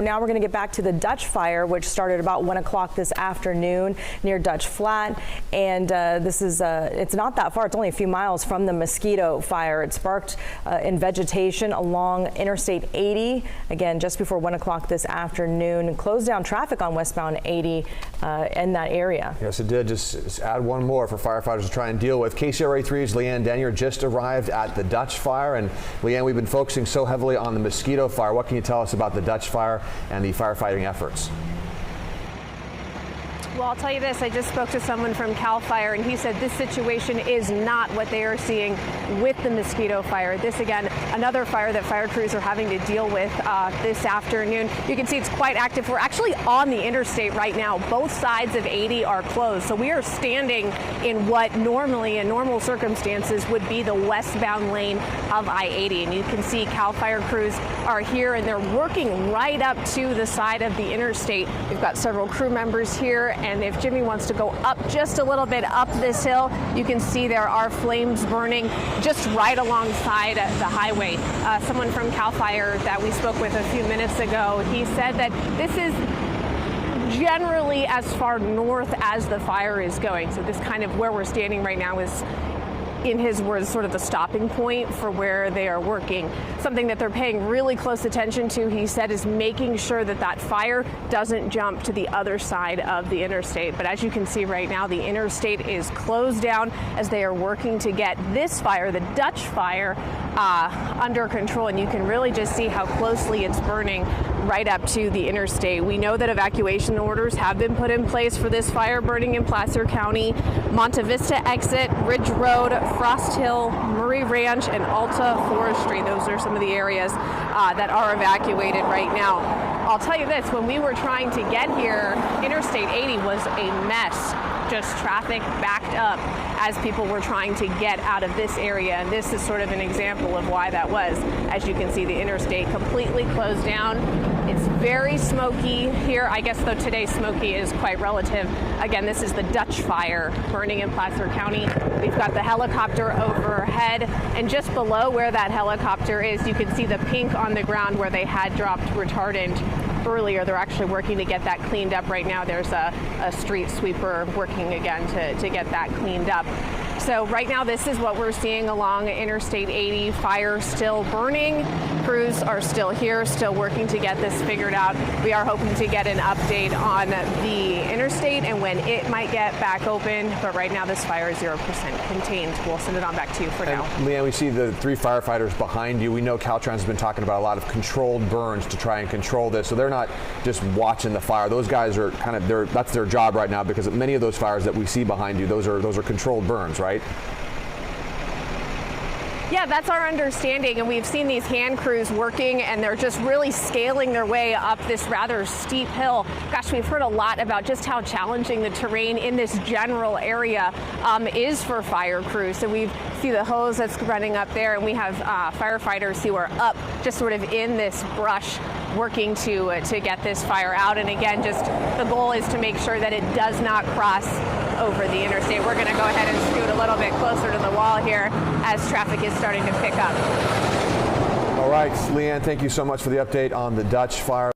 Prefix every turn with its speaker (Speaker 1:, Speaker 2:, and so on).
Speaker 1: now we're going to get back to the Dutch fire, which started about 1 o'clock this afternoon near Dutch Flat. And this is, it's not that far. It's only a few miles from the Mosquito fire. It sparked in vegetation along Interstate 80, again, just before 1 o'clock this afternoon, and closed down traffic on westbound 80 in that area.
Speaker 2: Yes, it did. Just add one more for firefighters to try and deal with. KCRA 3's LeAnne Denyer just arrived at the Dutch fire. And LeAnne, we've been focusing so heavily on the Mosquito fire. What can you tell us about the Dutch fire and the firefighting efforts?
Speaker 3: Well, I'll tell you this, I just spoke to someone from CAL FIRE, and he said this situation is not what they are seeing with the Mosquito fire. This, again, another fire that fire crews are having to deal with this afternoon. You can see it's quite active. We're actually on the interstate right now. Both sides of 80 are closed. So we are standing in what normally, in normal circumstances, would be the westbound lane of I-80. And you can see CAL FIRE crews are here, and they're working right up to the side of the interstate. We've got several crew members here. And if Jimmy wants to go up just a little bit up this hill, you can see there are flames burning just right alongside the highway. Someone from CAL FIRE that we spoke with a few minutes ago, he said that this is generally as far north as the fire is going. So this kind of where we're standing right now is, in his words, sort of the stopping point for where they are working. Something that they're paying really close attention to, he said, is making sure that that fire doesn't jump to the other side of the interstate. But as you can see right now, the interstate is closed down as they are working to get this fire, the Dutch fire, under control. And you can really just see how closely it's burning right up to the interstate. We know that evacuation orders have been put in place for this fire burning in Placer County, Monte Vista exit, Ridge Road, Frost Hill, Murray Ranch, and Alta Forestry. Those are some of the areas that are evacuated right now. I'll tell you this, when we were trying to get here, Interstate 80 was a mess. Just traffic backed up as people were trying to get out of this area. And this is sort of an example of why that was. As you can see, the interstate completely closed down. It's very smoky here. I guess, though, today smoky is quite relative. Again, this is the Dutch fire burning in Placer County. We've got the helicopter overhead, and just below where that helicopter is, you can see the pink on the ground where they had dropped retardant earlier. They're actually working to get that cleaned up right now. There's a street sweeper working again to get that cleaned up. So right now, this is what we're seeing along Interstate 80. Fire still burning. Crews are still here, still working to get this figured out. We are hoping to get an update on the interstate and when it might get back open. But right now, this fire is 0% contained. We'll send it on back to you for now.
Speaker 2: LeAnne, we see the 3 firefighters behind you. We know Caltrans has been talking about a lot of controlled burns to try and control this. So they're not just watching the fire. Those guys are kind of, that's their job right now, because many of those fires that we see behind you, those are controlled burns, right?
Speaker 3: Yeah, that's our understanding, and we've seen these hand crews working, and they're just really scaling their way up this rather steep hill. Gosh, we've heard a lot about just how challenging the terrain in this general area is for fire crews. So we see the hose that's running up there, and we have firefighters who are up just sort of in this brush working to get this fire out. And again, just the goal is to make sure that it does not cross over the interstate. We're going to go ahead and scoot a little bit closer to the wall here as traffic is starting to pick up.
Speaker 2: All right, LeAnne, thank you so much for the update on the Dutch fire.